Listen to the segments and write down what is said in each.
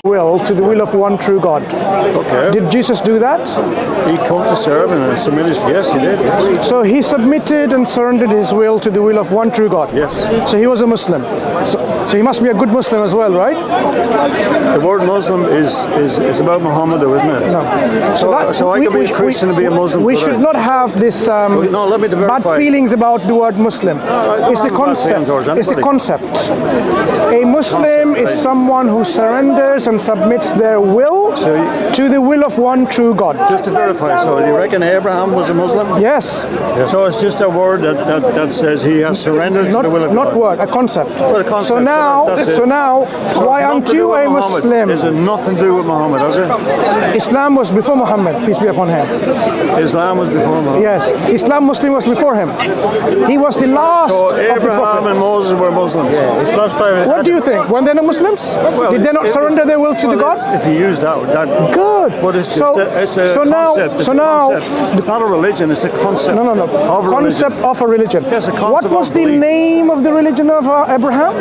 will to the will of one true God. Okay. Did Jesus do that? He came to serve and submit his. Yes, he did. Yes. So he submitted and surrendered his will to the will of one true God. Yes. So he was a Muslim. So he must be a good Muslim as well, right? The word Muslim is about Muhammad, though, isn't it? No. So I can be a Christian and be a Muslim. We should not have this no, let me bad feelings about the word Muslim. It's the concept. It's the concept. A Muslim is someone who surrenders and submits their will to the will of one true God. Just to verify, so do you reckon Abraham was a Muslim? Yes. So it's just a word that says he has surrendered to the will of God. Not word, a concept. Well, a concept. So now, why aren't you a Muslim? Is it nothing to do with Muhammad, has it? Islam was before Muhammad, peace be upon him. Islam was before Muhammad. Yes, Muslim was before him. He was the last So of the Abraham Prophet. and Moses were Muslims. What do you think? Were they not Muslims? Did they not surrender their will to the God? If you use that Good. But it's just it's a concept. It's not a religion, it's a concept. No. Of a Concept religion. of a religion. Yes, a concept What was of the belief. name of the religion of Abraham?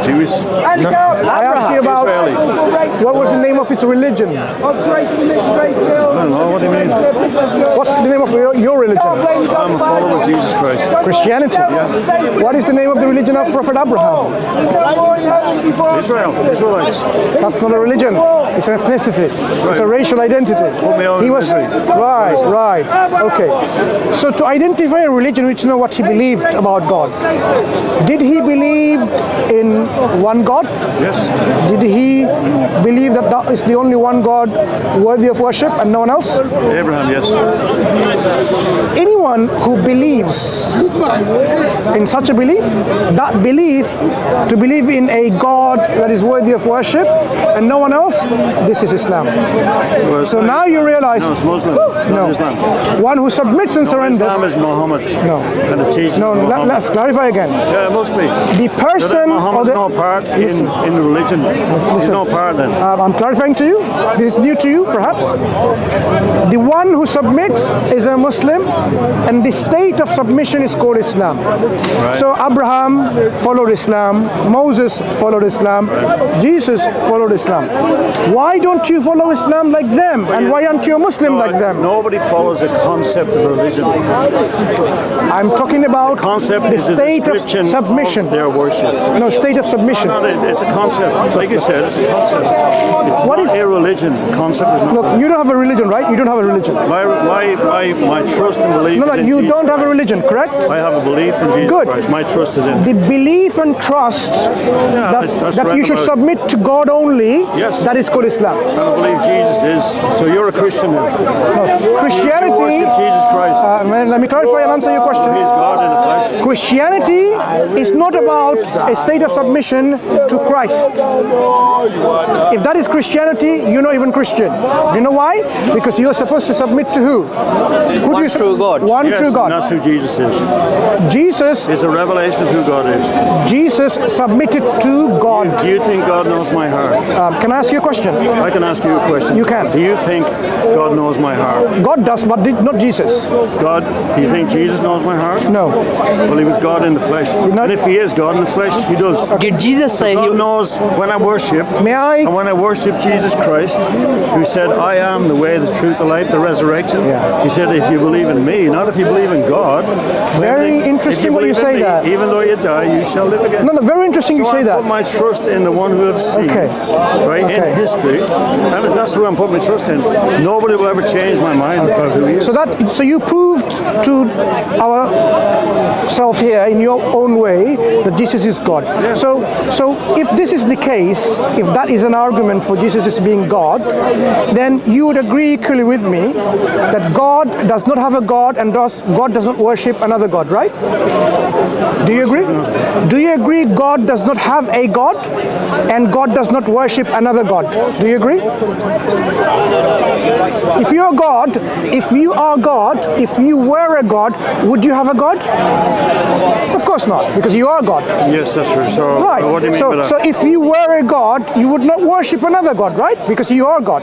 Jewish. I asked you about Israeli. what was the name of his religion. I don't know, what do you mean? What's the name of your religion? I'm a follower of Jesus Christ. Christianity. What is the name of the religion of Prophet Abraham? Israel. Israelites. That's not a religion. It's an ethnicity. It's a racial identity. He was right. Okay. So to identify a religion, we need to know what he believed about God. Did he believe in one God? Yes. Did he believe that that is the only one God worthy of worship and no one else? Abraham, yes. Anyone who believes in such a belief, that belief, to believe in a God that is worthy of worship and no one else, this is Islam. Well, So now you realize, no, it's Muslim, not Islam. one who submits and surrenders. Islam is Muhammad. No. And it's Jesus. Let's clarify again. Yeah, it must be. The person Muhammad's no part in the religion. He's no part then. I'm clarifying to you. This is new to you, perhaps. The one who submits is a Muslim, and the state of submission is called Islam. Right. So Abraham followed Islam, Moses followed Islam, Jesus followed Islam. Why don't you follow Islam like them? And why aren't you a Muslim like them? Nobody follows a concept of religion. I'm talking about Concept the is a state of description submission. of their worship. No, state of submission. It's a concept. Like you said, it's a concept. It's What not is a religion. Concept is not. Look, you don't have a religion, right? You don't have a religion. My trust and belief No, is in you Jesus don't have a Christ. religion, correct? I have a belief in Jesus Good. Christ. My trust is in him. The belief and trust that's that right you should about it. submit to God only, Yes. that is called Islam. And I believe Jesus is. So you're a Christian now. You Christianity, worship Jesus Christ. let me clarify and answer your question. He's God in the flesh. Christianity is not about a state of submission to Christ. If that is Christianity, you're not even Christian. You know why? Because you're supposed to submit to who? Who do you true God. One Yes, true and God. that's who Jesus is. Jesus, It's a revelation of who God is. Jesus submitted to God. Do you think God knows my heart? Can I ask you a question? I can ask you a question. You can. Do you think God knows my heart? God does, but not Jesus. God, do you think Jesus knows my heart? No. Well, he was God in the flesh. not- And if he is God in the flesh, he does. Did Jesus say God he knows when I worship, May I? and when I worship Jesus Christ, who said, I am the way, the truth, the life, the resurrection. He said, if you believe in me, not if you believe in God. Very interesting when you say that. Even though you die, you shall live again. No, very interesting you So say I that. put my trust in the one who I've seen, Okay. right, in Okay. history, and that's who I'm putting my trust in. Nobody will ever change my mind about who he is. So you proved to ourselves here in your own way that Jesus is God. So if this is the case, if that is an argument for Jesus as being God, then you would agree equally with me that God does not have a God and God does not worship another God, right? Do you agree? Do you agree God does not have a God and God does not worship another God? Do you agree? If you are God, if you were a God, would you have a God? Of course not, because you are God. Yes, that's true. So Right. what do you mean by that? So if you were a God, you would not worship another God, right? Because you are God.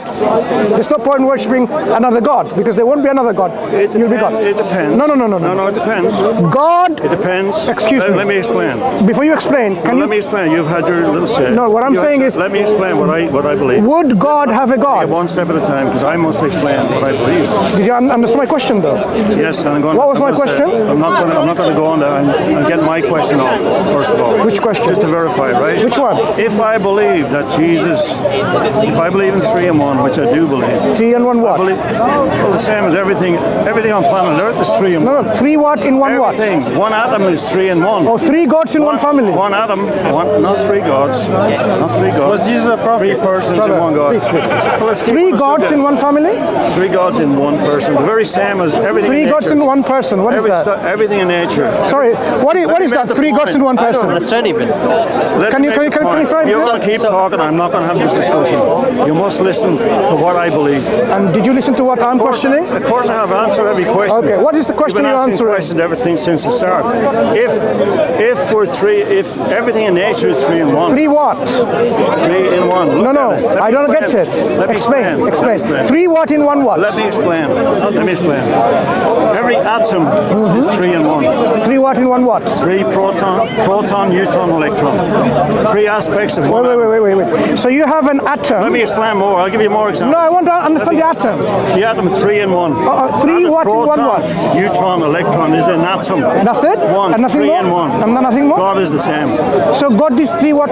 There's no point in worshiping another God, because there won't be another God. You'll be God. It it depends. No, it depends. God. It depends. Excuse me. Let me explain. Before you explain, Let me explain. You've had your little say. No, what I'm saying is. Let me explain what I believe. Would God have a God? One step at a time, because I must explain what I believe. Did you understand my question, though? Yes, I'm going. What was my question? I'm not going to go on there. I'm getting my question off first of all. Which question? Just to verify, right? Which one? If I believe that Jesus, if I believe in 3 in 1, which I do believe. 3 in 1 what? Well, the same as everything on planet Earth is 3 in 1. No, 3 what in 1 what? Everything. 1 atom is 3 in 1. Oh, 3 gods in 1 family. 1 atom, not 3 gods. Not 3 gods. Was Jesus a prophet? 3 persons in 1 God. Please. Well, let's keep 3 on gods subject. in 1 family? 3 gods in 1 person. The very same as everything 3 in gods nature. in 1 person. What is that? Everything in nature. Sorry, what is that? 3 gods in 1 I don't person? understand even. Can you clarify If you're this? going to keep talking, I'm not going to have this discussion. You must listen to what I believe. And did you listen to what I'm questioning? Of course I have answered every question. Okay, what is the question You've you're been asking answering? questions everything since the start. If everything in nature is 3 in 1. 3 what? 3 in 1. No, I don't get it. Let me Explain. 3 what in 1 what? Let me explain. Every atom is 3 in 1. 3 what in 1 what? 3 proton, neutron, electron. 3 aspects of one. Wait. So you have an atom. Let me explain more. I'll give you more examples. No, I want to understand the atom. The atom 3 in 1. 3 what in 1 proton, what? neutron, electron is an atom. That's it? 1. And nothing 3 more? in 1. And nothing more? God is the same. So God is 3 what?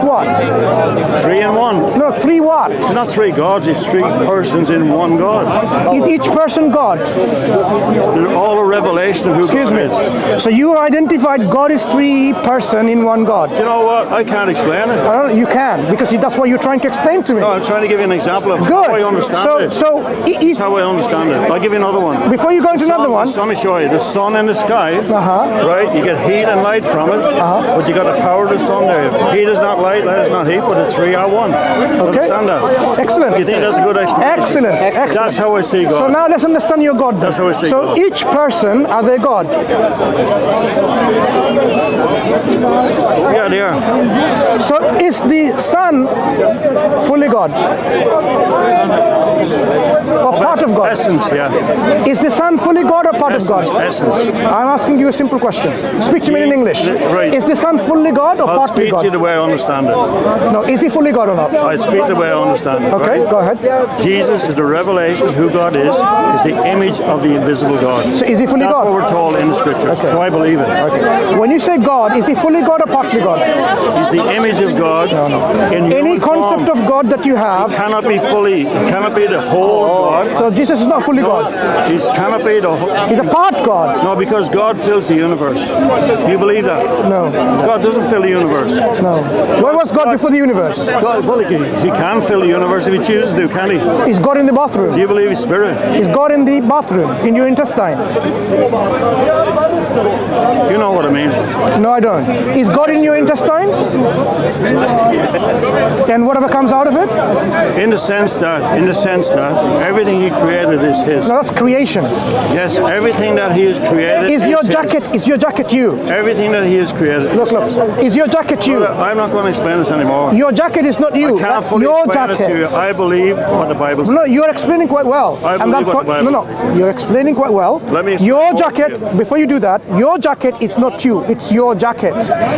3 in 1. No, 3 what? It's not 3 gods, it's 3 persons in 1 God. Is each person God? They're all a revelation of who Excuse God me. is. So you identified God is 3 person in 1 God. You know what? I can't explain it. You can, because that's what you're trying to explain to me. No, I'm trying to give you an example of Good. how I understand it. So That's how I understand it. I'll give you another one. before you go into another one, Let me show you. The sun in the sky, right? You get heat and light from it, but you got the power of the sun there. Heat is not light, light is not heat, but the 3 are 1. Understand that? Excellent. You think that's a good explanation? Excellent. That's how I see God. So now let's understand your God. That's how I see So God. each person has a God. Yeah, they are. So is the Son fully God? Or part of God? Essence, yeah. Is the Son fully God or part of God? Essence. I'm asking you a simple question. Speak to me in English. Right. Is the Son fully God or I'll partly speak to you God? the way I understand it. No, is he fully God or not? I speak the way I understand it. Okay, right? go ahead. Jesus is the revelation of who God is the image of the invisible God. So is he fully That's God? what we're told in the scriptures. So I believe it. Okay. When you say God, is he fully God or partly God? He's the image of God. In Any human form. concept of God that you have, Cannot be fully, cannot be the whole of God. so Jesus is not fully God. He cannot be the whole. He's a part God. No, because God fills the universe. Do you believe that? No, God doesn't fill the universe. no. Where was God before the universe? God, well, he can fill the universe if he chooses to, can he? Is God in the bathroom? Do you believe his spirit? Is God in the bathroom, in your intestines? You know what I mean. No, I don't. Is God in your intestines? And whatever comes out of it? In the sense that everything he created is his. No, that's creation. Yes, everything that he has created Is your his. jacket? Is your jacket you? Everything that he has created. Look. Is your jacket you? I'm not going to explain this anymore. Your jacket is not you. I can't That's fully your explain it to you. jacket. I believe what the Bible says. No, you're explaining quite well. I believe what the Bible No, you're explaining quite well. Let me explain Your more to jacket, you. before you do that, your jacket is not you, it's your jacket.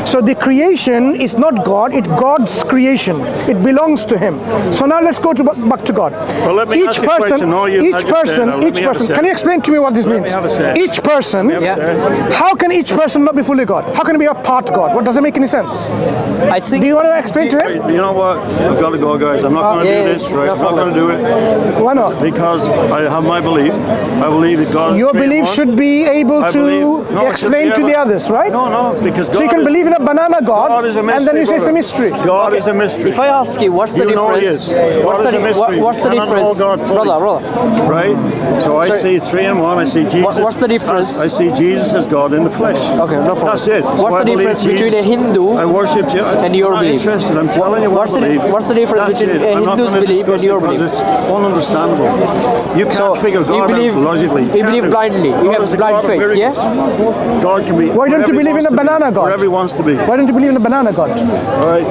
So the creation is not God, it's God's creation. It belongs to him. So now let's go back to God. Well, let me ask you a question. No, you've had your say. Now, let me have a say. Can you explain to me what this Let me means? have a say. Each person, Let me have a say. how can each person not be fully God? How can it be a part God? What doesn't make any sense? I think Do you want to explain to him? You know what? I've got to go, guys. I'm not going to do this, right? no I'm not going to do it Why not? because I have my belief. I believe that God is Your three in belief one. should be able I to believe- no, explain yeah, to the but- others, right? No, because God So you can is, believe in a banana God, God is a mystery. and then you say it's a brother. mystery. God is a mystery. if I ask you what's the You know he difference, is. what's God is a the mystery. what's the You cannot know difference, God fully. brother? Right? So I Sorry. see 3 in 1. I see Jesus. What's the difference? I see Jesus as God in the flesh. Okay, no problem. That's it. What's So I the believe difference between a Jesus. Hindu I worship you. and your I'm not belief? interested. I'm telling you what What's I the- believe. what's the difference That's between it. a I'm not Hindu's gonna belief discuss and your it because belief? it's ununderstandable. You can't So figure you God believe out logically. you believe blindly. You God have is the blind God of faith, yeah? miracles. God can be. Why don't you whatever he believe in wants a to be. banana God? Wherever he wants to be. Why don't you believe in a banana God? All right.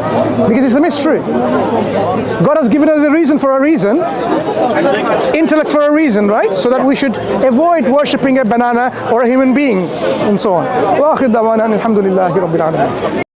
Because it's a mystery. God has given us a reason for a reason, intellect for a reason, right? So that we should avoid worshipping a banana or a human being, and so on. وآخر دعوانا أن الحمد لله رب العالمين.